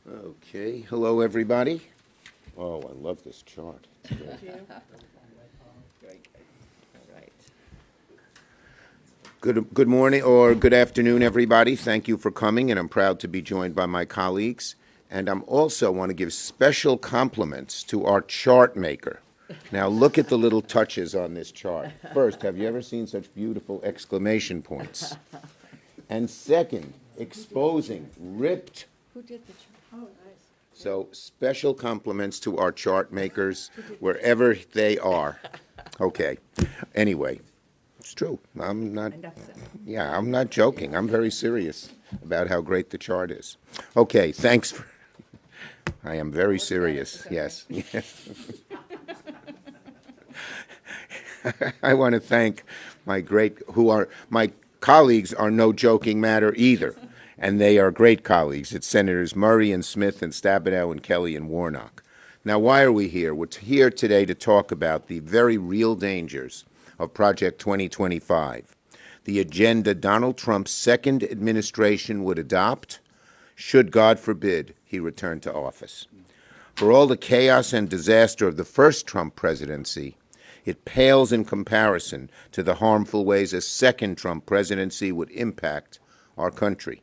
Okay, hello everybody. Oh, I love this chart. It's great. Very good. All right. Good morning or good afternoon, everybody. Thank you for coming, and I'm proud to be joined by my colleagues. And I'm also want to give special compliments to our chart maker. Now look at the little touches on this chart. First, have you ever seen such beautiful exclamation points? And second, exposing ripped. Who did the chart? Oh, nice. So special compliments to our chart makers wherever they are. Okay. Anyway, it's true. I'm not joking. I'm very serious about how great the chart is. Okay, thanks for I am very serious. Yes. Yes. I want to thank my colleagues are no joking matter either. And they are great colleagues. It's Senators Murray and Smith and Stabenow and Kelly and Warnock. Now, why are we here? We're here today to talk about the very real dangers of Project 2025, the agenda Donald Trump's second administration would adopt, should, God forbid, he return to office. For all the chaos and disaster of the first Trump presidency, it pales in comparison to the harmful ways a second Trump presidency would impact our country.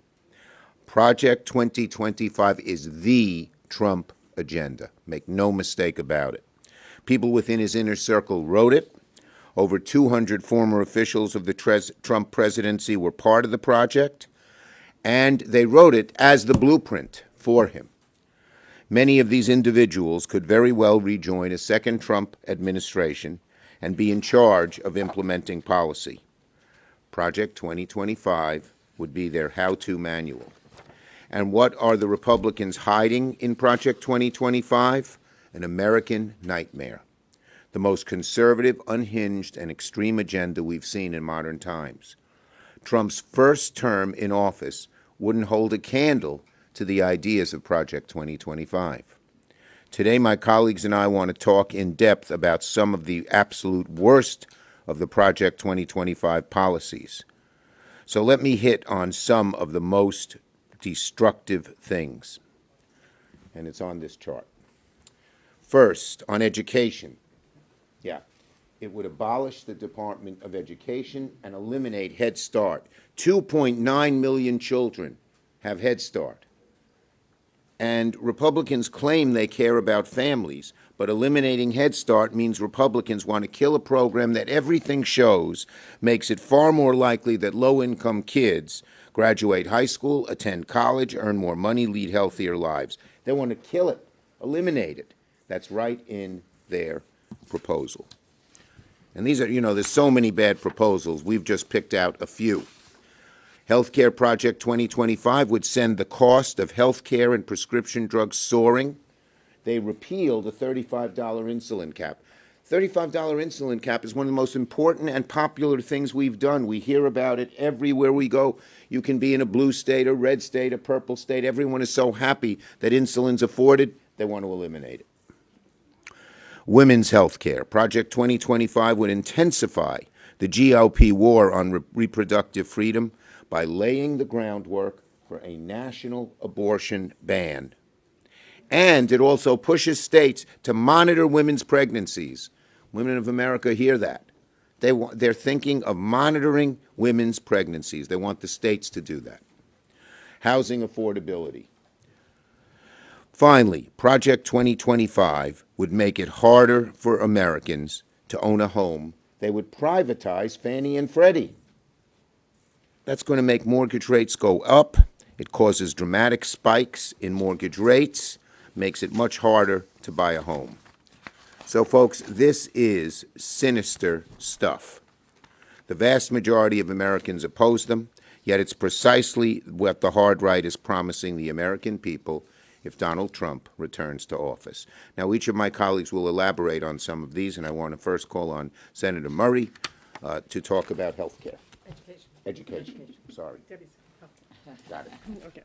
Project 2025 is the Trump agenda. Make no mistake about it. People within his inner circle wrote it. Over 200 former officials of the Trump presidency were part of the project, and they wrote it as the blueprint for him. Many of these individuals could very well rejoin a second Trump administration and be in charge of implementing policy. Project 2025 would be their how-to manual. And what are the Republicans hiding in Project 2025? An American nightmare. The most conservative, unhinged, and extreme agenda we've seen in modern times. Trump's first term in office wouldn't hold a candle to the ideas of Project 2025. Today, my colleagues and I want to talk in depth about some of the absolute worst of the Project 2025 policies. So let me hit on some of the most destructive things. And it's on this chart. First, on education. Yeah, it would abolish the Department of Education and eliminate Head Start. 2.9 million children have Head Start. And Republicans claim they care about families, but eliminating Head Start means Republicans want to kill a program that everything shows makes it far more likely that low-income kids graduate high school, attend college, earn more money, lead healthier lives. They want to kill it, eliminate it. That's right in their proposal. And these are, there's so many bad proposals. We've just picked out a few. Healthcare Project 2025 would send the cost of healthcare and prescription drugs soaring. They repeal the $35 insulin cap. $35 insulin cap is one of the most important and popular things we've done. We hear about it everywhere we go. You can be in a blue state, a red state, a purple state. Everyone is so happy that insulin's afforded, they want to eliminate it. Women's health care. Project 2025 would intensify the GOP war on reproductive freedom by laying the groundwork for a national abortion ban. And it also pushes states to monitor women's pregnancies. Women of America hear that. They're thinking of monitoring women's pregnancies. They want the states to do that. Housing affordability. Finally, Project 2025 would make it harder for Americans to own a home. They would privatize Fannie and Freddie. That's going to make mortgage rates go up. It causes dramatic spikes in mortgage rates, makes it much harder to buy a home. So, folks, this is sinister stuff. The vast majority of Americans oppose them, yet it's precisely what the hard right is promising the American people if Donald Trump returns to office. Now, each of my colleagues will elaborate on some of these, and I want to first call on Senator Murray to talk about health care. Education. Sorry. Got it. Okay.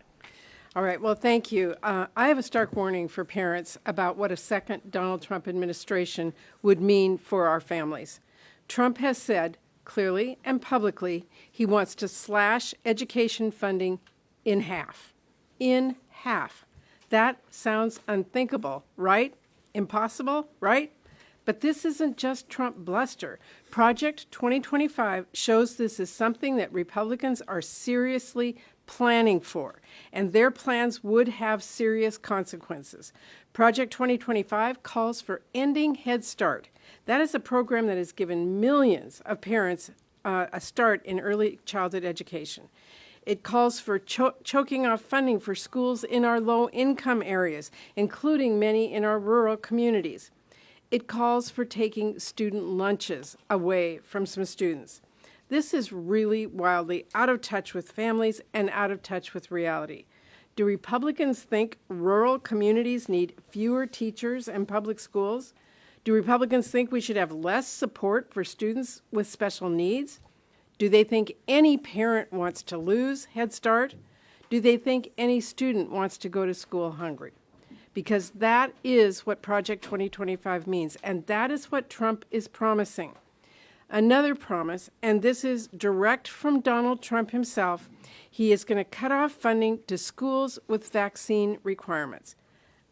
All right. Well, thank you. I have a stark warning for parents about what a second Donald Trump administration would mean for our families. Trump has said clearly and publicly he wants to slash education funding in half. In half. That sounds unthinkable, right? Impossible, right? But this isn't just Trump bluster. Project 2025 shows this is something that Republicans are seriously planning for, and their plans would have serious consequences. Project 2025 calls for ending Head Start. That is a program that has given millions of parents a start in early childhood education. It calls for choking off funding for schools in our low-income areas, including many in our rural communities. It calls for taking student lunches away from some students. This is really wildly out of touch with families and out of touch with reality. Do Republicans think rural communities need fewer teachers and public schools? Do Republicans think we should have less support for students with special needs? Do they think any parent wants to lose Head Start? Do they think any student wants to go to school hungry? Because that is what Project 2025 means, and that is what Trump is promising. Another promise, and this is direct from Donald Trump himself, he is going to cut off funding to schools with vaccine requirements.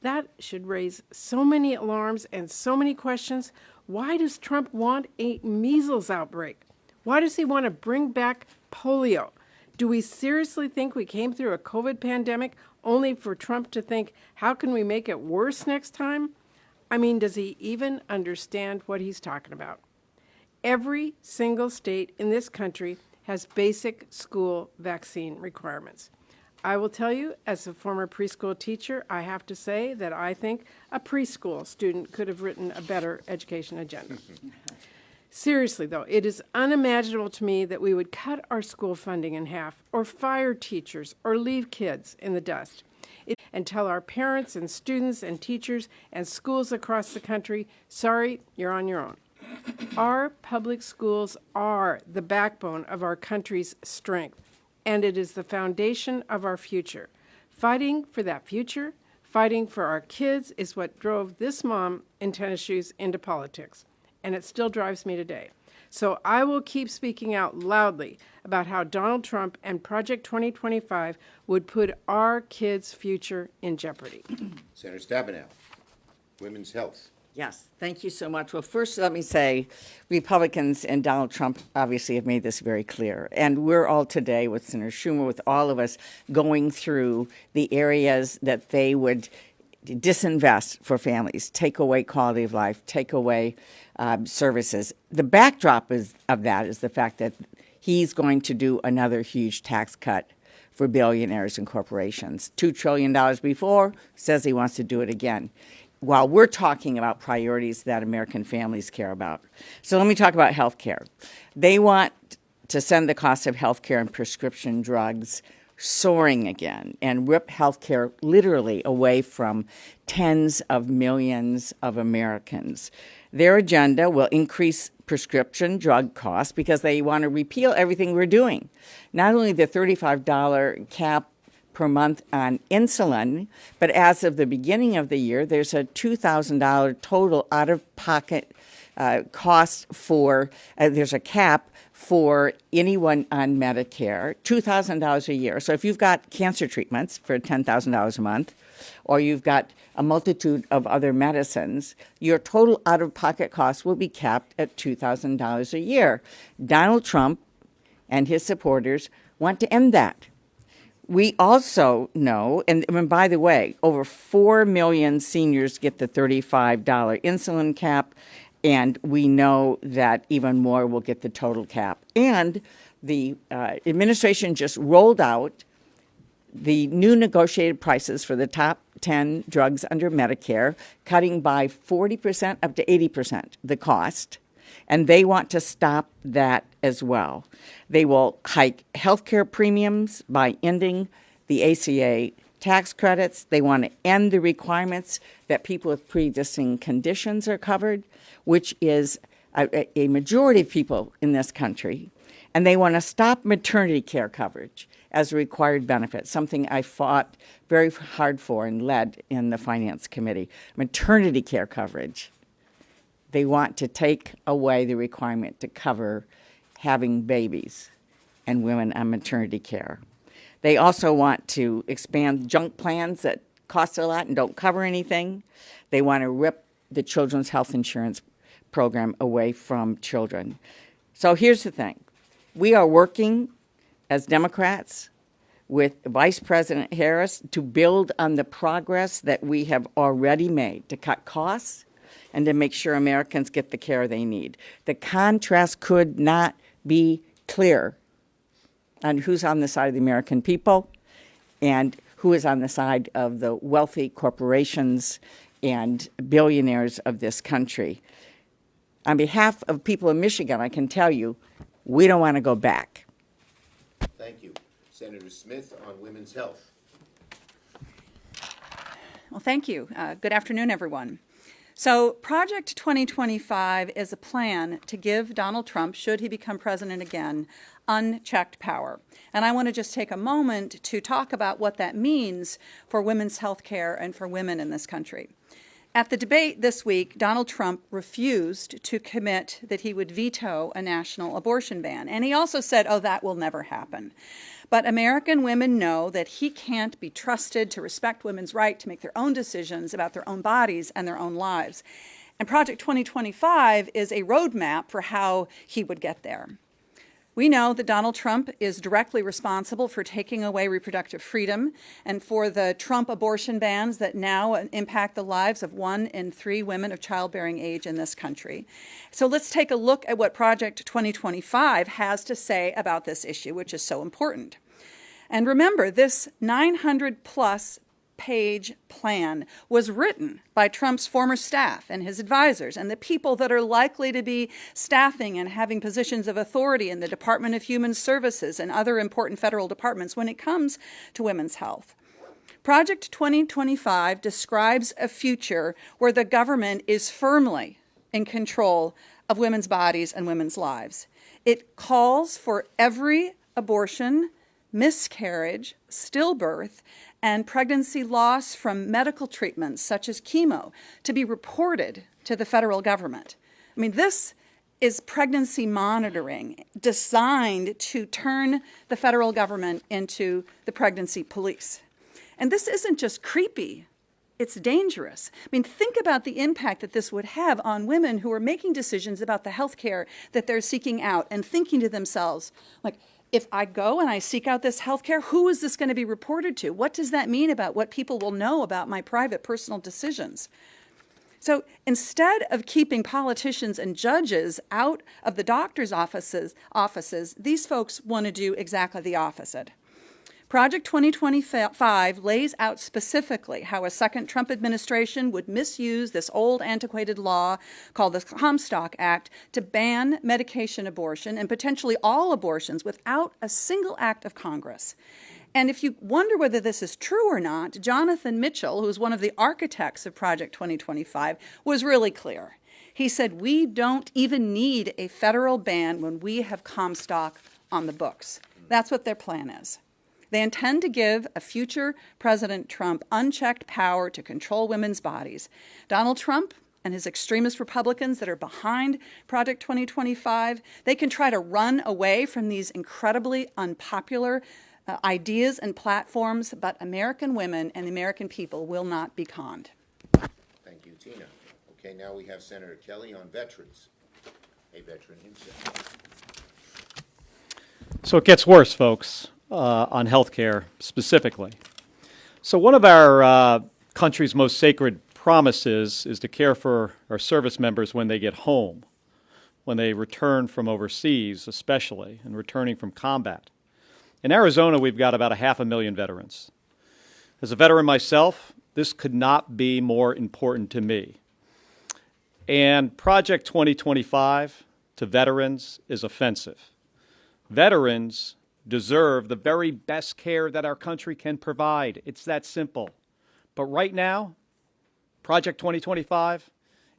That should raise so many alarms and so many questions. Why does Trump want a measles outbreak? Why does he want to bring back polio? Do we seriously think we came through a COVID pandemic only for Trump to think, how can we make it worse next time? I mean, does he even understand what he's talking about? Every single state in this country has basic school vaccine requirements. I will tell you, as a former preschool teacher, I have to say that I think a preschool student could have written a better education agenda. Seriously, though, it is unimaginable to me that we would cut our school funding in half, or fire teachers, or leave kids in the dust, and tell our parents and students and teachers and schools across the country, sorry, you're on your own. Our public schools are the backbone of our country's strength, and it is the foundation of our future. Fighting for that future, fighting for our kids is what drove this mom in tennis shoes into politics. And it still drives me today. So I will keep speaking out loudly about how Donald Trump and Project 2025 would put our kids' future in jeopardy. Senator Stabenow, women's health. Yes, thank you so much. Well, first, let me say Republicans and Donald Trump obviously have made this very clear. And we're all today with Senator Schumer, with all of us, going through the areas that they would disinvest for families, take away quality of life, take away services. The backdrop of that is the fact that he's going to do another huge tax cut for billionaires and corporations. $2 trillion before, says he wants to do it again, while we're talking about priorities that American families care about. So let me talk about health care. They want to send the cost of health care and prescription drugs soaring again and rip healthcare literally away from tens of millions of Americans. Their agenda will increase prescription drug costs because they want to repeal everything we're doing. Not only the $35 cap per month on insulin, but as of the beginning of the year, there's a $2,000 total out-of-pocket cost for, there's a cap for anyone on Medicare, $2,000 a year. So if you've got cancer treatments for $10,000 a month, or you've got a multitude of other medicines, your total out-of-pocket cost will be capped at $2,000 a year. Donald Trump and his supporters want to end that. We also know, and by the way, over 4 million seniors get the $35 insulin cap, and we know that even more will get the total cap. And the administration just rolled out the new negotiated prices for the top 10 drugs under Medicare, cutting by 40% up to 80% the cost. And they want to stop that as well. They will hike healthcare premiums by ending the ACA tax credits. They want to end the requirements that people with pre-existing conditions are covered, which is a majority of people in this country. And they want to stop maternity care coverage as a required benefit, something I fought very hard for and led in the Finance Committee. Maternity care coverage. They want to take away the requirement to cover having babies and women on maternity care. They also want to expand junk plans that cost a lot and don't cover anything. They want to rip the children's health insurance program away from children. So here's the thing. We are working as Democrats with Vice President Harris to build on the progress that we have already made to cut costs and to make sure Americans get the care they need. The contrast could not be clearer on who's on the side of the American people and who is on the side of the wealthy corporations and billionaires of this country. On behalf of people in Michigan, I can tell you, we don't want to go back. Thank you. Senator Smith on women's health. Well, thank you. Good afternoon, everyone. So Project 2025 is a plan to give Donald Trump, should he become president again, unchecked power. And I want to just take a moment to talk about what that means for women's health care and for women in this country. At the debate this week, Donald Trump refused to commit that he would veto a national abortion ban. And he also said, oh, that will never happen. But American women know that he can't be trusted to respect women's right to make their own decisions about their own bodies and their own lives. And Project 2025 is a roadmap for how he would get there. We know that Donald Trump is directly responsible for taking away reproductive freedom and for the Trump abortion bans that now impact the lives of 1 in 3 women of childbearing age in this country. So let's take a look at what Project 2025 has to say about this issue, which is so important. And remember, this 900-plus page plan was written by Trump's former staff and his advisors and the people that are likely to be staffing and having positions of authority in the Department of Human Services and other important federal departments when it comes to women's health. Project 2025 describes a future where the government is firmly in control of women's bodies and women's lives. It calls for every abortion, miscarriage, stillbirth, and pregnancy loss from medical treatments such as chemo to be reported to the federal government. I mean, this is pregnancy monitoring designed to turn the federal government into the pregnancy police. And this isn't just creepy, it's dangerous. I mean, think about the impact that this would have on women who are making decisions about the health care that they're seeking out and thinking to themselves, like, if I go and I seek out this health care, who is this going to be reported to? What does that mean about what people will know about my private personal decisions? So instead of keeping politicians and judges out of the doctor's offices, these folks want to do exactly the opposite. Project 2025 lays out specifically how a second Trump administration would misuse this old antiquated law called the Comstock Act to ban medication abortion and potentially all abortions without a single act of Congress. And if you wonder whether this is true or not, Jonathan Mitchell, who is one of the architects of Project 2025, was really clear. He said, we don't even need a federal ban when we have Comstock on the books. That's what their plan is. They intend to give a future President Trump unchecked power to control women's bodies. Donald Trump and his extremist Republicans that are behind Project 2025, they can try to run away from these incredibly unpopular ideas and platforms, but American women and the American people will not be conned. Thank you, Tina. Okay, now we have Senator Kelly on veterans, a veteran himself. So it gets worse, folks, on health care specifically. So one of our country's most sacred promises is to care for our service members when they get home, when they return from overseas especially, and returning from combat. In Arizona, we've got about 500,000 veterans. As a veteran myself, this could not be more important to me. And Project 2025 to veterans is offensive. Veterans deserve the very best care that our country can provide. It's that simple. But right now, Project 2025,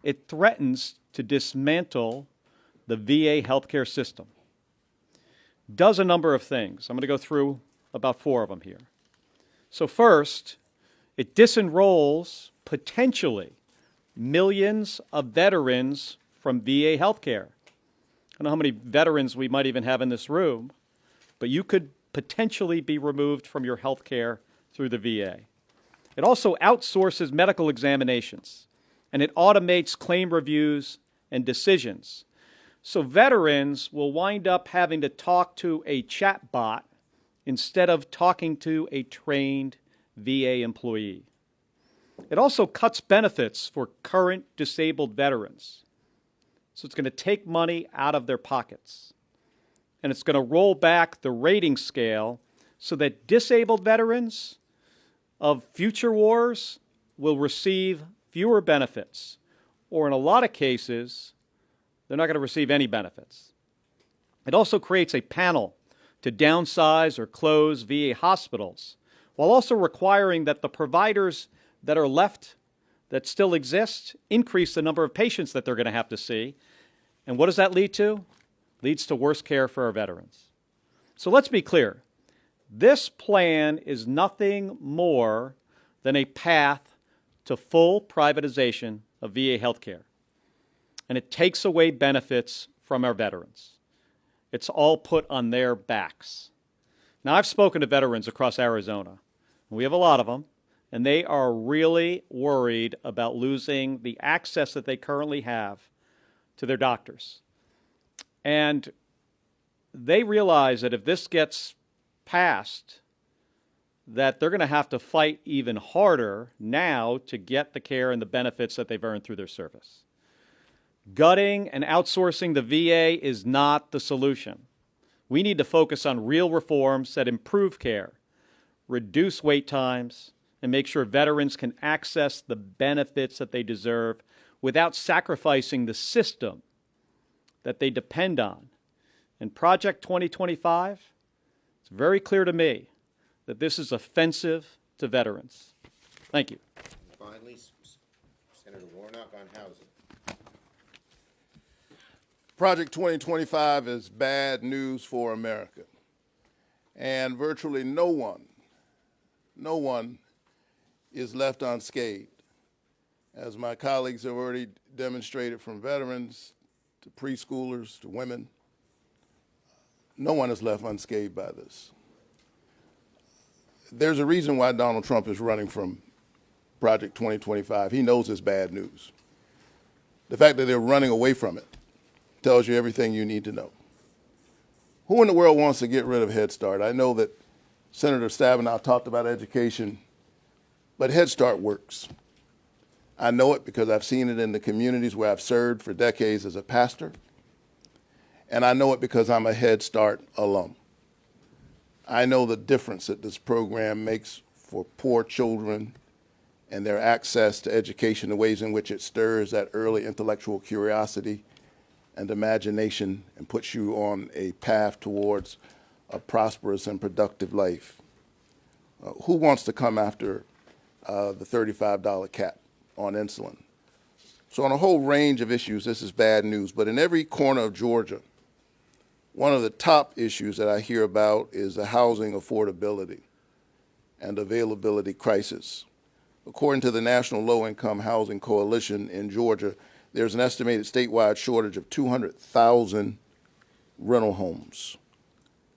it threatens to dismantle the VA healthcare system. Does a number of things. I'm going to go through about 4 of them here. So first, it disenrolls potentially millions of veterans from VA healthcare. I don't know how many veterans we might even have in this room, but you could potentially be removed from your health care through the VA. It also outsources medical examinations, and it automates claim reviews and decisions. So veterans will wind up having to talk to a chatbot instead of talking to a trained VA employee. It also cuts benefits for current disabled veterans. So it's going to take money out of their pockets. And it's going to roll back the rating scale so that disabled veterans of future wars will receive fewer benefits, or in a lot of cases, they're not going to receive any benefits. It also creates a panel to downsize or close VA hospitals, while also requiring that the providers that are left, that still exist, increase the number of patients that they're going to have to see. And what does that lead to? Leads to worse care for our veterans. So let's be clear. This plan is nothing more than a path to full privatization of VA healthcare. And it takes away benefits from our veterans. It's all put on their backs. Now, I've spoken to veterans across Arizona. We have a lot of them, and they are really worried about losing the access that they currently have to their doctors. And they realize that if this gets passed, that they're going to have to fight even harder now to get the care and the benefits that they've earned through their service. Gutting and outsourcing the VA is not the solution. We need to focus on real reforms that improve care, reduce wait times, and make sure veterans can access the benefits that they deserve without sacrificing the system that they depend on. In Project 2025, it's very clear to me that this is offensive to veterans. Thank you. Finally, Senator Warnock on housing. Project 2025 is bad news for America. And virtually no one is left unscathed. As my colleagues have already demonstrated, from veterans to preschoolers to women, no one is left unscathed by this. There's a reason why Donald Trump is running from Project 2025. He knows it's bad news. The fact that they're running away from it tells you everything you need to know. Who in the world wants to get rid of Head Start? I know that Senator Stabenow talked about education, but Head Start works. I know it because I've seen it in the communities where I've served for decades as a pastor, and I know it because I'm a Head Start alum. I know the difference that this program makes for poor children and their access to education, the ways in which it stirs that early intellectual curiosity and imagination and puts you on a path towards a prosperous and productive life. Who wants to come after the $35 cap on insulin? So on a whole range of issues, this is bad news. But in every corner of Georgia, one of the top issues that I hear about is the housing affordability and availability crisis. According to the National Low-Income Housing Coalition in Georgia, there's an estimated statewide shortage of 200,000 rental homes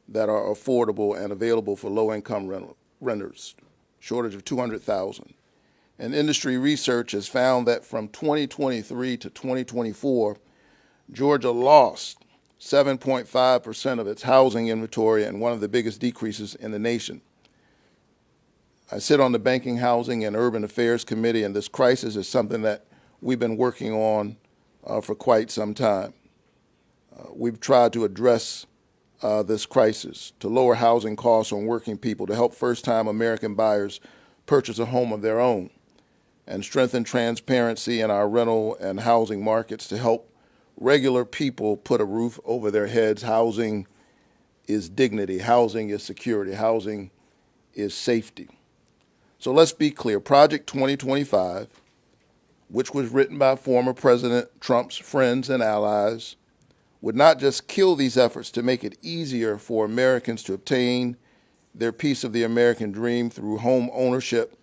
that are affordable and available for low-income renters, shortage of 200,000. And industry research has found that from 2023 to 2024, Georgia lost 7.5% of its housing inventory and one of the biggest decreases in the nation. I sit on the Banking, Housing, and Urban Affairs Committee, and this crisis is something that we've been working on for quite some time. We've tried to address this crisis, to lower housing costs on working people, to help first-time American buyers purchase a home of their own, and strengthen transparency in our rental and housing markets to help regular people put a roof over their heads. Housing is dignity. Housing is security. Housing is safety. So let's be clear. Project 2025, which was written by former President Trump's friends and allies, would not just kill these efforts to make it easier for Americans to obtain their piece of the American dream through home ownership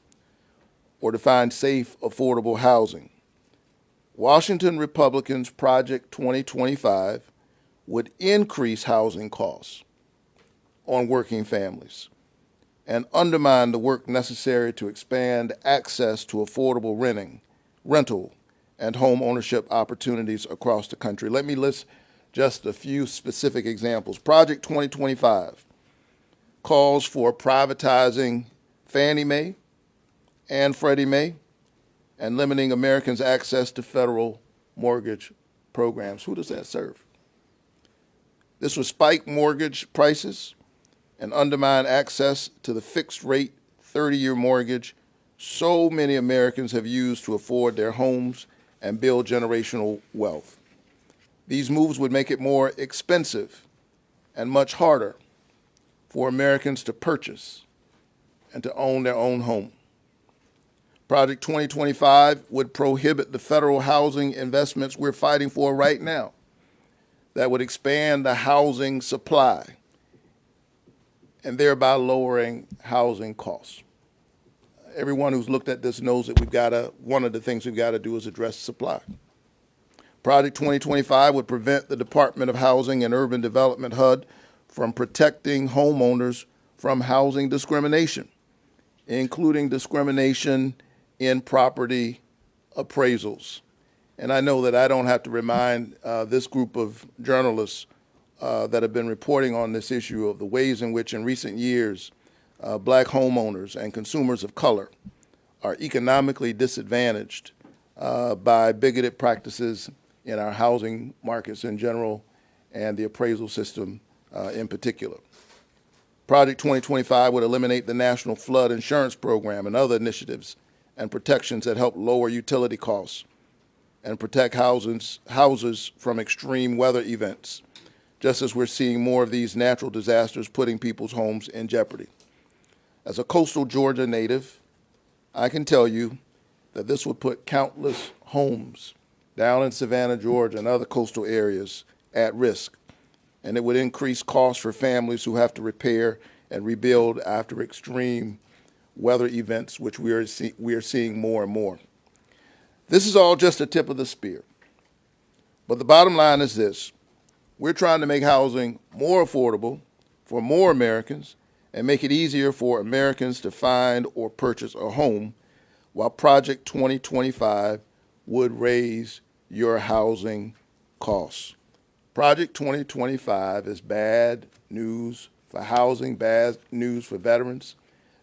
or to find safe, affordable housing. Washington Republicans' Project 2025 would increase housing costs on working families, and undermine the work necessary to expand access to affordable rental, and home ownership opportunities across the country. Let me list just a few specific examples. Project 2025 calls for privatizing Fannie Mae and Freddie Mae and limiting Americans' access to federal mortgage programs. Who does that serve? This would spike mortgage prices and undermine access to the fixed rate 30-year mortgage so many Americans have used to afford their homes and build generational wealth. These moves would make it more expensive and much harder for Americans to purchase and to own their own home. Project 2025 would prohibit the federal housing investments we're fighting for right now that would expand the housing supply and thereby lowering housing costs. Everyone who's looked at this knows that one of the things we've got to do is address supply. Project 2025 would prevent the Department of Housing and Urban Development, HUD, from protecting homeowners from housing discrimination, including discrimination in property appraisals. And I know that I don't have to remind this group of journalists that have been reporting on this issue of the ways in which in recent years black homeowners and consumers of color are economically disadvantaged by bigoted practices in our housing markets in general and the appraisal system in particular. Project 2025 would eliminate the National Flood Insurance Program and other initiatives and protections that help lower utility costs and protect houses from extreme weather events, just as we're seeing more of these natural disasters putting people's homes in jeopardy. As a coastal Georgia native, I can tell you that this would put countless homes down in Savannah, Georgia, and other coastal areas at risk, and it would increase costs for families who have to repair and rebuild after extreme weather events, which we are seeing more and more. This is all just the tip of the spear. But the bottom line is this: we're trying to make housing more affordable for more Americans and make it easier for Americans to find or purchase a home, while Project 2025 would raise your housing costs. Project 2025 is bad news for housing, bad news for veterans,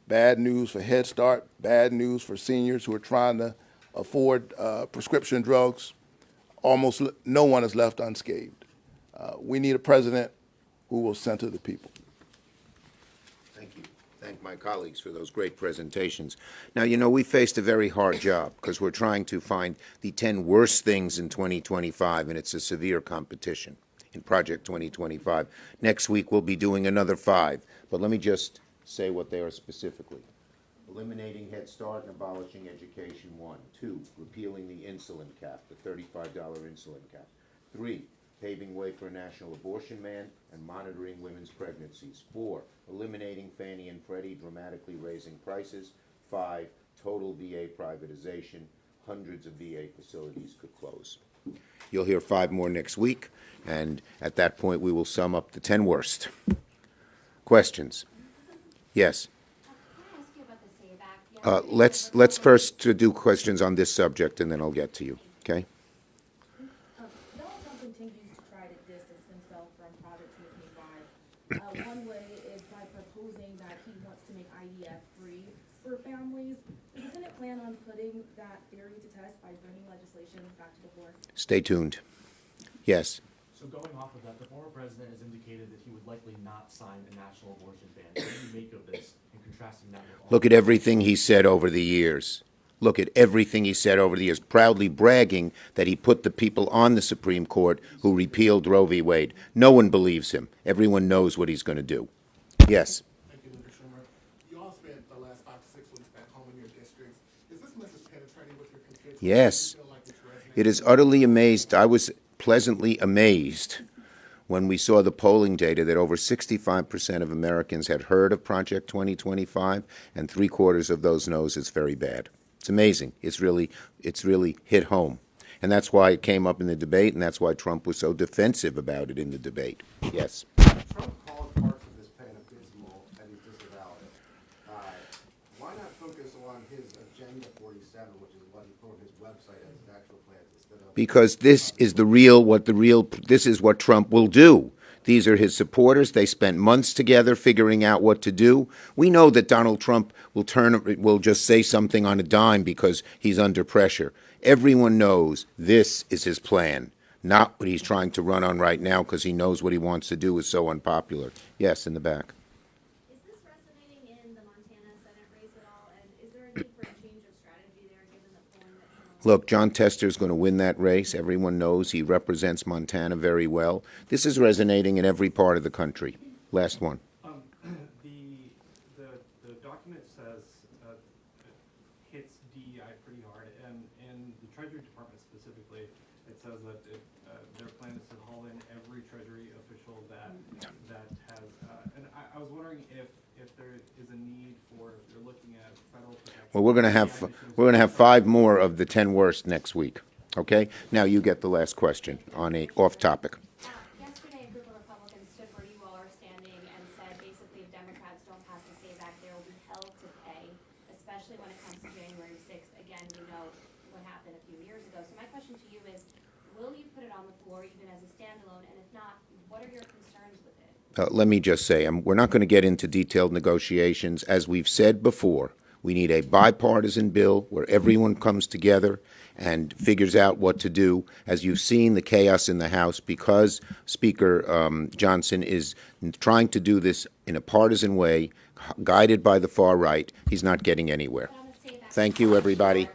bad news for Head Start, bad news for seniors who are trying to afford prescription drugs. Almost no one is left unscathed. We need a president who will center the people. Thank you. Thank my colleagues for those great presentations. Now, you know, we faced a very hard job because we're trying to find the 10 worst things in 2025, and it's a severe competition in Project 2025. Next week, we'll be doing another 5, but let me just say what they are specifically. Eliminating Head Start and abolishing Education 1. 2, repealing the insulin cap, the $35 insulin cap. 3, paving way for a national abortion ban and monitoring women's pregnancies. 4, eliminating Fannie and Freddie, dramatically raising prices. 5, total VA privatization. Hundreds of VA facilities could close. You'll hear 5 more next week, and at that point we will sum up the 10 worst. Questions? Yes. Let's first do questions on this subject, and then I'll get to you. Okay? Donald Trump continues to try to distance himself from Project 2025. One way is by proposing that he wants to make IVF free for families. Does the Senate plan on putting that theory to test by bringing legislation back to the floor? Stay tuned. Yes. So going off of that, the former president has indicated that he would likely not sign a national abortion ban. What do you make of this and contrasting that with all? Look at everything he said over the years. Look at everything he said over the years, proudly bragging that he put the people on the Supreme Court who repealed Roe v. Wade. No one believes him. Everyone knows what he's going to do. Yes. Thank you, Senator Schumer. You all spent the last 5 to 6 weeks back home in your districts. Is this message penetrating with your constituents? Yes. Do you feel like it's resonating? It is utterly amazed. I was pleasantly amazed when we saw the polling data that over 65% of Americans had heard of Project 2025, and 3/4 of those knows it's very bad. It's amazing. It's really hit home. And that's why it came up in the debate, and that's why Trump was so defensive about it in the debate. Yes. Trump called parts of this plan abysmal and he disavowed it. focus on his Agenda 47, which is what he put on his website as his actual plans instead of. Because this is this is what Trump will do. These are his supporters. They spent months together figuring out what to do. We know that Donald Trump will just say something on a dime because he's under pressure. Everyone knows this is his plan, not what he's trying to run on right now because he knows what he wants to do is so unpopular. Yes, in the back. Is this resonating in the Montana Senate race at all? And is there a need for a change of strategy there, given the polling that Look, John Tester's going to win that race. Everyone knows he represents Montana very well. This is resonating in every part of the country. Last one. The document says hits DEI pretty hard, and in the Treasury Department specifically, it says that their plan is to haul in every Treasury official that has. And I was wondering if there is a need for, if you're looking at federal protection. Well, we're going to have 5 more of the 10 worst next week. Okay? Now you get the last question on a off topic. yesterday, a group of Republicans stood where you all are standing and said basically if Democrats don't pass the SAVE Act, they will be held to pay, especially when it comes to January 6th. Again, we know what happened a few years ago. So my question to you is, will you put it on the floor even as a standalone? And if not, what are your concerns with it? Let me just say, we're not going to get into detailed negotiations. As we've said before, we need a bipartisan bill where everyone comes together and figures out what to do. As you've seen, the chaos in the House, because Speaker Johnson is trying to do this in a partisan way, guided by the far right, he's not getting anywhere. Thank you, everybody.